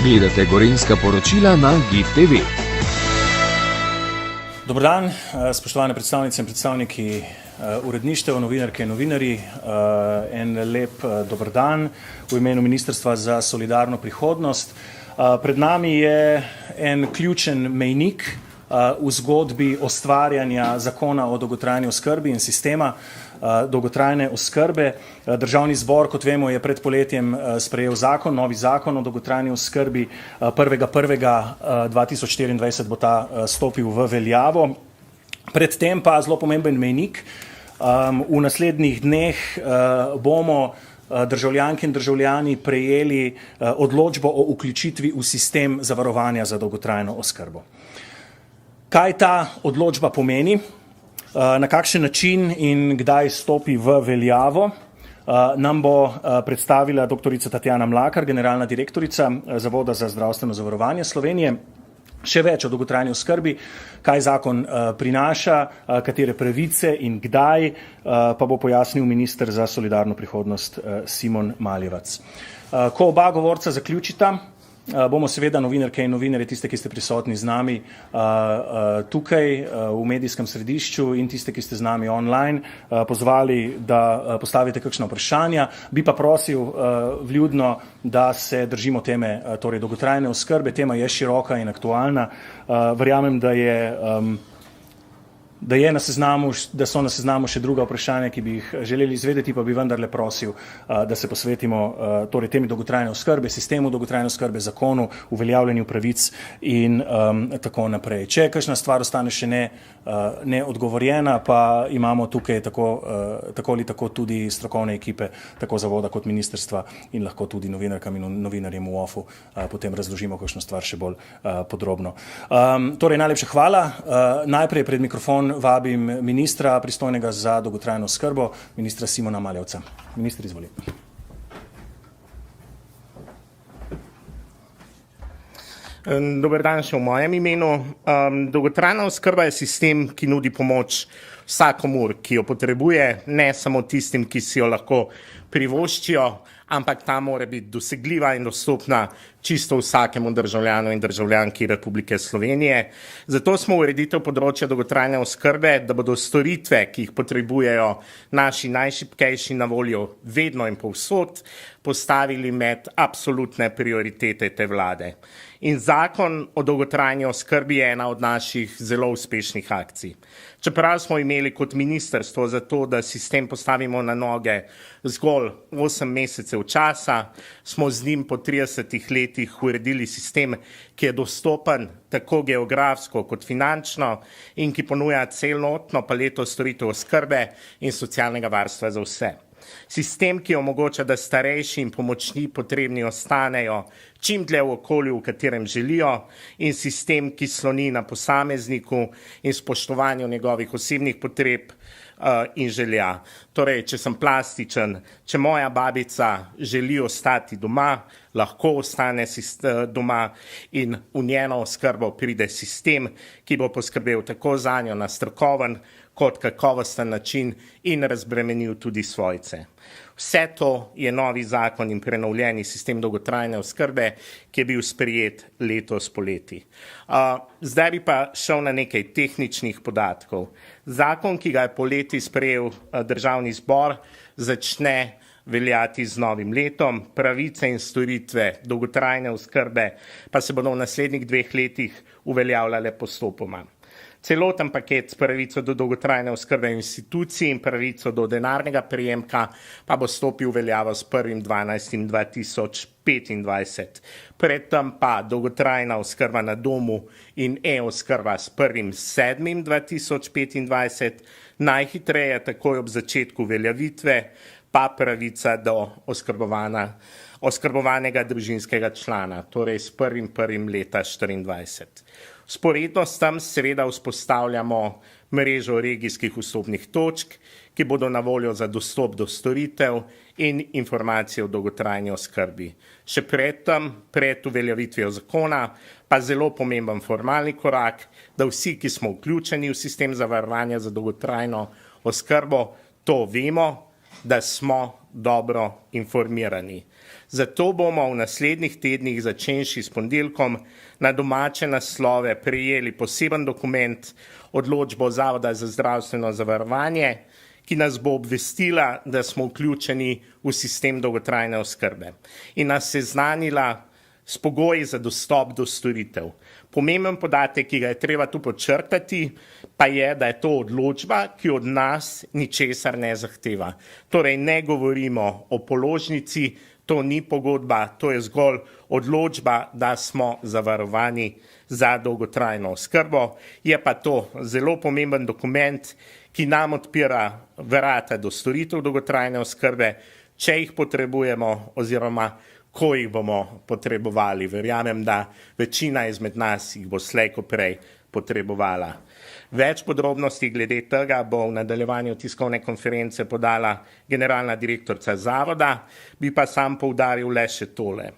Gledate Gorenjska poročila na GIF TV. Dober dan, spoštovane predstavnice in predstavniki uredništev, novinarke in novinarji. En lep dober dan v imenu Ministrstva za solidarno prihodnost. Pred nami je en ključen mejnik v zgodbi ustvarjanja zakona o dolgotrajni oskrbi in sistema dolgotrajne oskrbe. Državni zbor, kot vemo, je pred poletjem sprejel novi zakon o dolgotrajni oskrbi. 1.1.2024 bo ta stopil v veljavo. Predtem pa zelo pomemben mejnik. V naslednjih dneh bomo državljanke in državljani prejeli odločbo o vključitvi v sistem zavarovanja za dolgotrajno oskrbo. Kaj ta odločba pomeni, na kakšen način in kdaj stopi v veljavo, nam bo predstavila doktorica Tatjana Mlakar, generalna direktorica Zavoda za zdravstveno zavarovanje Slovenije. Še več o dolgotrajni oskrbi, kaj zakon prinaša, katere pravice in kdaj, pa bo pojasnil minister za solidarno prihodnost Simon Maljevac. Ko oba govorca zaključita, bomo seveda novinarke in novinarje, tiste, ki ste prisotni z nami tukaj v medijskem središču in tiste, ki ste z nami online, pozvali, da postavite kakšna vprašanja. Bi pa prosil vljudno, da se držimo teme torej dolgotrajne oskrbe. Tema je široka in aktualna. Verjamem, da so na seznamu še druga vprašanja, ki bi jih želeli izvedeti, pa bi vendarle prosil, da se posvetimo torej temi dolgotrajne oskrbe, sistemu dolgotrajne oskrbe, zakonu, uveljavljanju pravic in tako naprej. Če kakšna stvar ostane še neodgovorjena, pa imamo tukaj tako ali tako tudi strokovne ekipe, tako zavoda kot ministrstva in lahko tudi novinarkam in novinarjem v OF-u potem razložimo kakšno stvar še bolj podrobno. Torej, najlepša hvala. Najprej pred mikrofon vabim ministra, pristojnega za dolgotrajno oskrbo, ministra Simona Maljevca. Minister, izvoli. Dober dan še v mojem imenu. Dolgotrajna oskrba je sistem, ki nudi pomoč vsakomur, ki jo potrebuje, ne samo tistim, ki si jo lahko privoščijo, ampak ta mora biti dosegljiva in dostopna čisto vsakemu državljanu in državljanki Republike Slovenije. Zato smo ureditev področja dolgotrajne oskrbe, da bodo storitve, ki jih potrebujejo naši najšibkejši na voljo vedno in povsod, postavili med absolutne prioritete te vlade. In zakon o dolgotrajni oskrbi je ena od naših zelo uspešnih akcij. Čeprav smo imeli kot ministrstvo za to, da sistem postavimo na noge zgolj 8 mesecev časa, smo z njim po 30 letih uredili sistem, ki je dostopen tako geografsko kot finančno in ki ponuja celotno paleto storitev oskrbe in socialnega varstva za vse. Sistem, ki omogoča, da starejši in pomočni potrebni ostanejo čim dlje v okolju, v katerem želijo, in sistem, ki sloni na posamezniku in spoštovanju njegovih osebnih potreb in želja. Torej, če sem plastičen, če moja babica želi ostati doma, lahko ostane doma in v njeno oskrbo pride sistem, ki bo poskrbel tako zanjo na strokoven kot kakovosten način in razbremenil tudi svojce. Vse to je novi zakon in prenovljeni sistem dolgotrajne oskrbe, ki je bil sprejet letos poleti. Zdaj bi pa šel na nekaj tehničnih podatkov. Zakon, ki ga je poleti sprejel Državni zbor, začne veljati z novim letom. Pravice in storitve dolgotrajne oskrbe pa se bodo v naslednjih 2 letih uveljavljale postopoma. Celoten paket s pravico do dolgotrajne oskrbe institucij in pravico do denarnega prejemka pa bo stopil v veljavo s 1.12.2025. Predtem pa dolgotrajna oskrba na domu in e-oskrba s 1.7.2025, najhitreje takoj ob začetku veljavitve, pa pravica do oskrbovanega družinskega člana, torej s 1.1.2024. Vzporedno s tem seveda vzpostavljamo mrežo regijskih vstopnih točk, ki bodo na voljo za dostop do storitev in informacije o dolgotrajni oskrbi. Še pred uveljavitvijo zakona, pa zelo pomemben formalni korak, da vsi, ki smo vključeni v sistem zavarovanja za dolgotrajno oskrbo, to vemo, da smo dobro informirani. Zato bomo v naslednjih tednih, začenši s ponedeljkom, na domače naslove prejeli poseben dokument, odločbo Zavoda za zdravstveno zavarovanje, ki nas bo obvestila, da smo vključeni v sistem dolgotrajne oskrbe in nas seznanila s pogoji za dostop do storitev. Pomemben podatek, ki ga je treba tu podčrtati, pa je, da je to odločba, ki od nas ničesar ne zahteva. Torej ne govorimo o položnici, to ni pogodba, to je zgolj odločba, da smo zavarovani za dolgotrajno oskrbo. Je pa to zelo pomemben dokument, ki nam odpira vrata do storitev dolgotrajne oskrbe, če jih potrebujemo oziroma ko jih bomo potrebovali. Verjamem, da večina izmed nas jih bo slej ko prej potrebovala. Več podrobnosti glede tega bo v nadaljevanju tiskovne konference podala generalna direktorica zavoda, bi pa sam poudaril le še tole.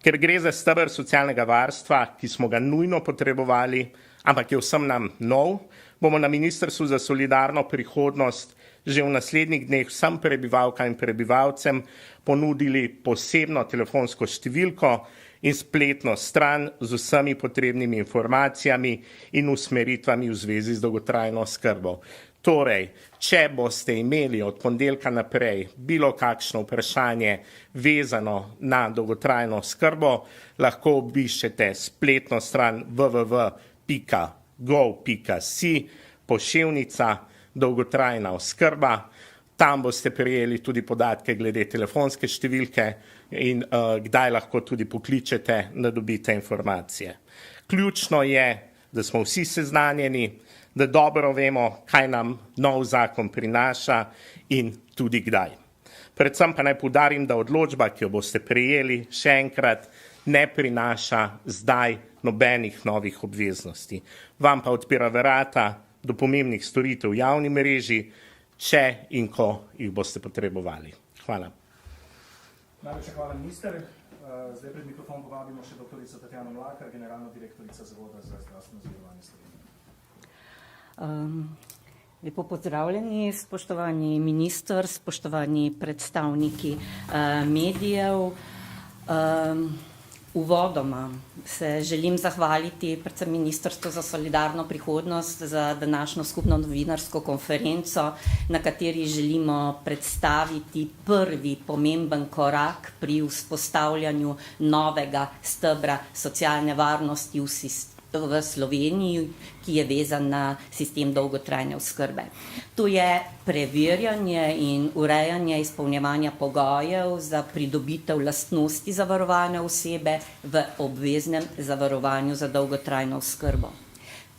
Ker gre za steber socialnega varstva, ki smo ga nujno potrebovali, ampak je vsem nam nov, bomo na Ministrstvu za solidarno prihodnost že v naslednjih dneh vsem prebivalkam in prebivalcem ponudili posebno telefonsko številko in spletno stran z vsemi potrebnimi informacijami in usmeritvami v zvezi z dolgotrajno oskrbo. Torej, če boste imeli od ponedeljka naprej bilo kakšno vprašanje vezano na dolgotrajno oskrbo, lahko obiščete spletno stran www.gov.si, poševnica dolgotrajna oskrba. Tam boste prejeli tudi podatke glede telefonske številke in kdaj lahko tudi pokličete, da dobite informacije. Ključno je, da smo vsi seznanjeni, da dobro vemo, kaj nam nov zakon prinaša in tudi kdaj. Predvsem pa naj poudarim, da odločba, ki jo boste prejeli, še enkrat ne prinaša zdaj nobenih novih obveznosti. Vam pa odpira vrata do pomembnih storitev v javni mreži, če in ko jih boste potrebovali. Hvala. Najlepša hvala, minister. Zdaj pred mikrofon povabimo še doktorico Tatjano Mlakar, generalna direktorica Zavoda za zdravstveno zavarovanje Slovenije. Lepo pozdravljeni, spoštovani minister, spoštovani predstavniki medijev. Uvodoma se želim zahvaliti predvsem Ministrstvu za solidarno prihodnost za današnjo skupno novinarsko konferenco, na kateri želimo predstaviti prvi pomemben korak pri vzpostavljanju novega stebra socialne varnosti v Sloveniji, ki je vezan na sistem dolgotrajne oskrbe. To je preverjanje in urejanje izpolnjevanja pogojev za pridobitev lastnosti zavarovane osebe v obveznem zavarovanju za dolgotrajno oskrbo.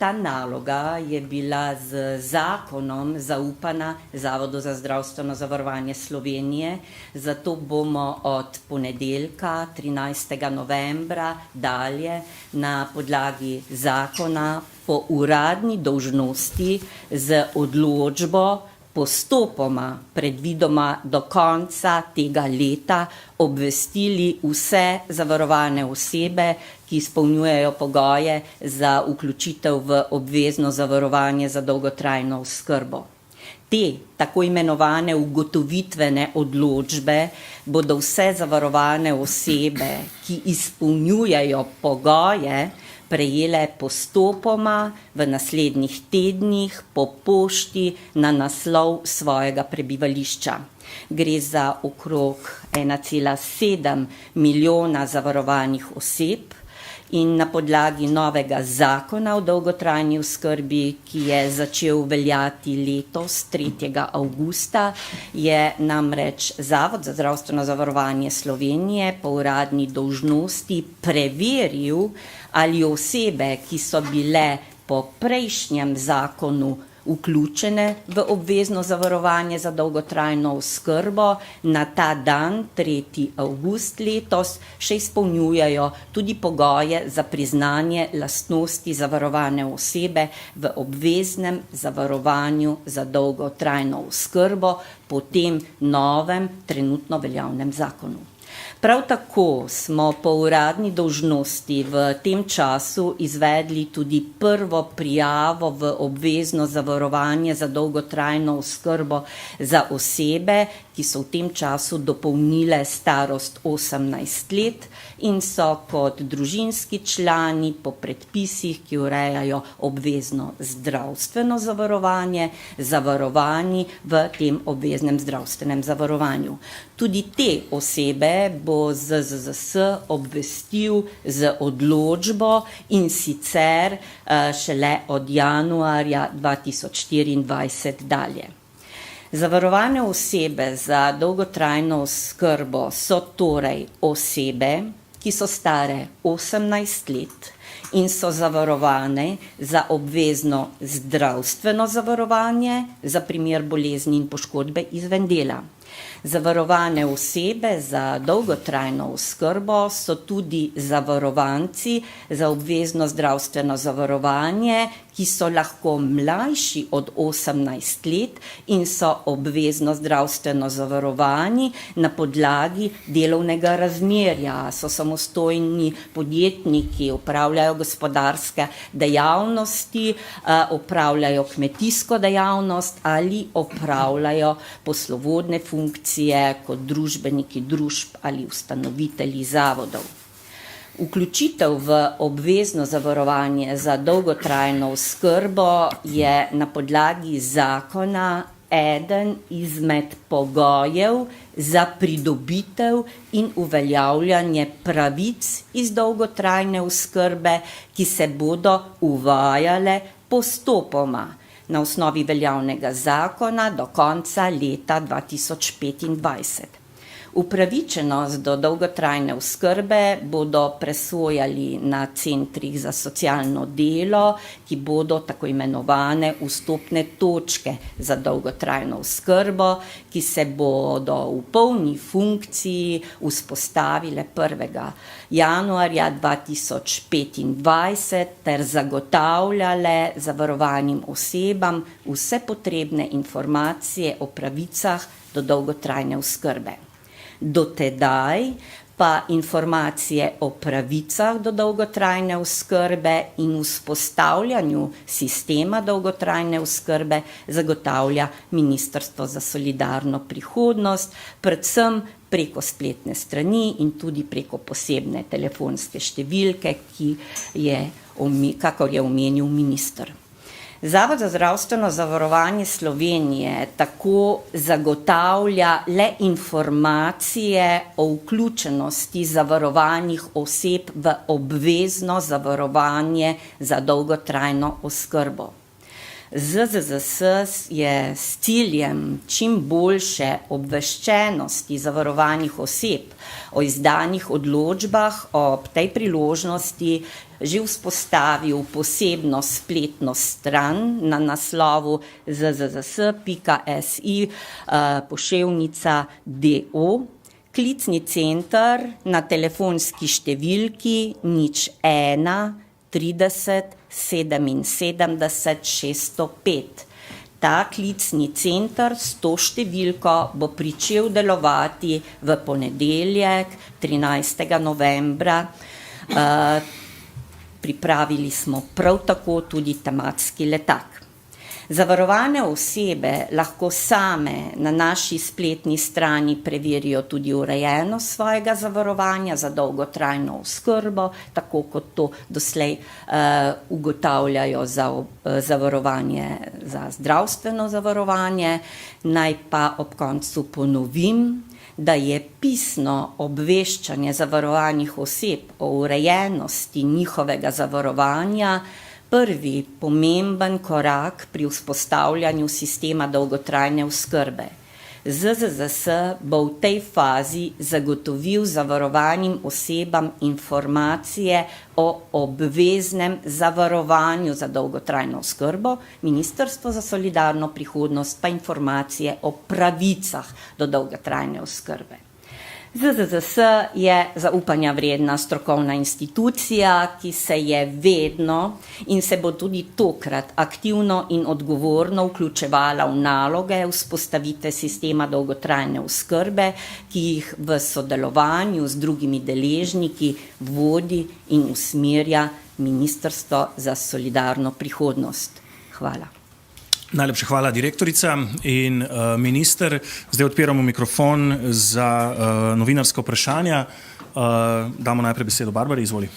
Ta naloga je bila z zakonom zaupana Zavodu za zdravstveno zavarovanje Slovenije, zato bomo od ponedeljka 13. novembra dalje na podlagi zakona po uradni dolžnosti z odločbo postopoma, predvidoma do konca tega leta, obvestili vse zavarovane osebe, ki izpolnjujejo pogoje za vključitev v obvezno zavarovanje za dolgotrajno oskrbo. Te tako imenovane ugotovitvene odločbe bodo vse zavarovane osebe, ki izpolnjujejo pogoje, prejele postopoma v naslednjih tednih po pošti na naslov svojega prebivališča. Gre za okrog 1,7 milijona zavarovanih oseb in na podlagi novega zakona o dolgotrajni oskrbi, ki je začel veljati letos 3. avgusta, je namreč Zavod za zdravstveno zavarovanje Slovenije po uradni dolžnosti preveril, ali osebe, ki so bile po prejšnjem zakonu vključene v obvezno zavarovanje za dolgotrajno oskrbo, na ta dan, 3. avgust letos, še izpolnjujejo tudi pogoje za priznanje lastnosti zavarovane osebe v obveznem zavarovanju za dolgotrajno oskrbo po tem novem, trenutno veljavnem zakonu. Prav tako smo po uradni dolžnosti v tem času izvedli tudi prvo prijavo v obvezno zavarovanje za dolgotrajno oskrbo za osebe, ki so v tem času dopolnile starost 18 let in so kot družinski člani po predpisih, ki urejajo obvezno zdravstveno zavarovanje, zavarovani v tem obveznem zdravstvenem zavarovanju. Tudi te osebe bo ZZZS obvestil z odločbo in sicer šele od januarja 2024 dalje. Zavarovane osebe za dolgotrajno oskrbo so torej osebe, ki so stare 18 let in so zavarovane za obvezno zdravstveno zavarovanje za primer bolezni in poškodbe izven dela. Zavarovane osebe za dolgotrajno oskrbo so tudi zavarovanci za obvezno zdravstveno zavarovanje, ki so lahko mlajši od 18 let in so obvezno zdravstveno zavarovani na podlagi delovnega razmerja, so samostojni podjetniki, opravljajo gospodarske dejavnosti, opravljajo kmetijsko dejavnost ali opravljajo poslovodne funkcije kot družbeniki družb ali ustanovitelji zavodov. Vključitev v obvezno zavarovanje za dolgotrajno oskrbo je na podlagi zakona eden izmed pogojev za pridobitev in uveljavljanje pravic iz dolgotrajne oskrbe, ki se bodo uvajale postopoma na osnovi veljavnega zakona do konca leta 2025. Upravičenost do dolgotrajne oskrbe bodo presojali na centrih za socialno delo, ki bodo tako imenovane vstopne točke za dolgotrajno oskrbo, ki se bodo v polni funkciji vzpostavile 1. januarja 2025 ter zagotavljale zavarovanim osebam vse potrebne informacije o pravicah do dolgotrajne oskrbe. Do tedaj pa informacije o pravicah do dolgotrajne oskrbe in vzpostavljanju sistema dolgotrajne oskrbe zagotavlja Ministrstvo za solidarno prihodnost, predvsem preko spletne strani in tudi preko posebne telefonske številke, kakor je omenil minister. Zavod za zdravstveno zavarovanje Slovenije tako zagotavlja le informacije o vključenosti zavarovanih oseb v obvezno zavarovanje za dolgotrajno oskrbo. ZZZS je s ciljem čim boljše obveščenosti zavarovanih oseb o izdanih odločbah ob tej priložnosti že vzpostavil posebno spletno stran na naslovu zzz.si/do, klicni center na telefonski številki 01 30 77 605. Ta klicni center s to številko bo pričel delovati v ponedeljek 13. novembra. Pripravili smo prav tako tudi tematski letak. Zavarovane osebe lahko same na naši spletni strani preverijo tudi urejenost svojega zavarovanja za dolgotrajno oskrbo, tako kot to doslej ugotavljajo za zavarovanje za zdravstveno zavarovanje. Naj pa ob koncu ponovim, da je pisno obveščanje zavarovanih oseb o urejenosti njihovega zavarovanja prvi pomemben korak pri vzpostavljanju sistema dolgotrajne oskrbe. ZZZS bo v tej fazi zagotovil zavarovanim osebam informacije o obveznem zavarovanju za dolgotrajno oskrbo, Ministrstvo za solidarno prihodnost pa informacije o pravicah do dolgotrajne oskrbe. ZZZS je zaupanja vredna strokovna institucija, ki se je vedno in se bo tudi tokrat aktivno in odgovorno vključevala v naloge vzpostavitve sistema dolgotrajne oskrbe, ki jih v sodelovanju z drugimi deležniki vodi in usmerja Ministrstvo za solidarno prihodnost. Hvala. Najlepša hvala, direktorica in minister. Zdaj odpiramo mikrofon za novinarska vprašanja. Damo najprej besedo Barbari, izvoli.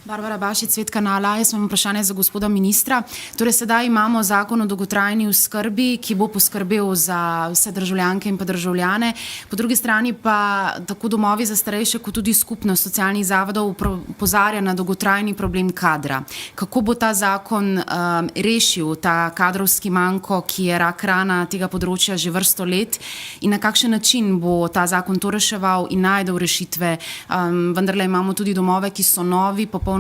Barbara Bašič, Svet kanala. Jaz imam vprašanje za gospoda ministra. Torej, sedaj imamo zakon o dolgotrajni oskrbi, ki bo poskrbel za vse državljanke in pa državljane. Po drugi strani pa tako domovi za starejše, kot tudi skupnost socialnih zavodov opozarja na dolgotrajni problem kadra. Kako bo ta zakon rešil ta kadrovski manko, ki je rak rana tega področja že vrsto let, in na kakšen način bo ta zakon to reševal in najdel rešitve? Vendarle imamo tudi domove, ki so novi, popolnoma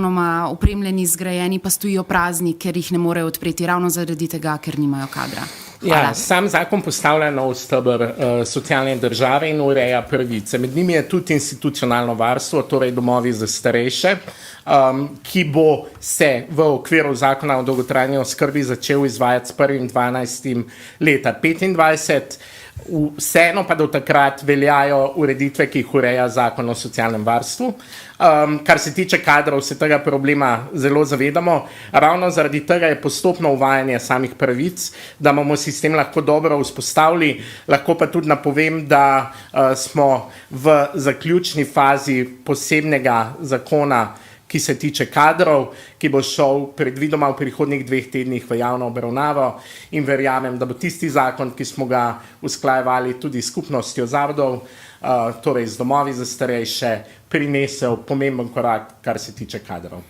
opremljeni, zgrajeni, pa stojijo prazni, ker jih ne morejo odpreti ravno zaradi tega, ker nimajo kadra. Ja, sam zakon postavlja nov steber socialne države in ureja pravice. Med njimi je tudi institucionalno varstvo, torej domovi za starejše, ki bo se v okviru zakona o dolgotrajni oskrbi začel izvajati s 1.12. leta 2025. Vseeno pa do takrat veljajo ureditve, ki jih ureja zakon o socialnem varstvu. Kar se tiče kadrov, se tega problema zelo zavedamo. Ravno zaradi tega je postopno uvajanje samih pravic, da bomo sistem lahko dobro vzpostavili. Lahko pa tudi napovem, da smo v zaključni fazi posebnega zakona, ki se tiče kadrov, ki bo šel predvidoma v prihodnjih 2 tednih v javno obravnavo, in verjamem, da bo tisti zakon, ki smo ga usklajevali tudi s skupnostjo zavodov, torej z domovi za starejše, prinesel pomemben korak, kar se tiče kadrov.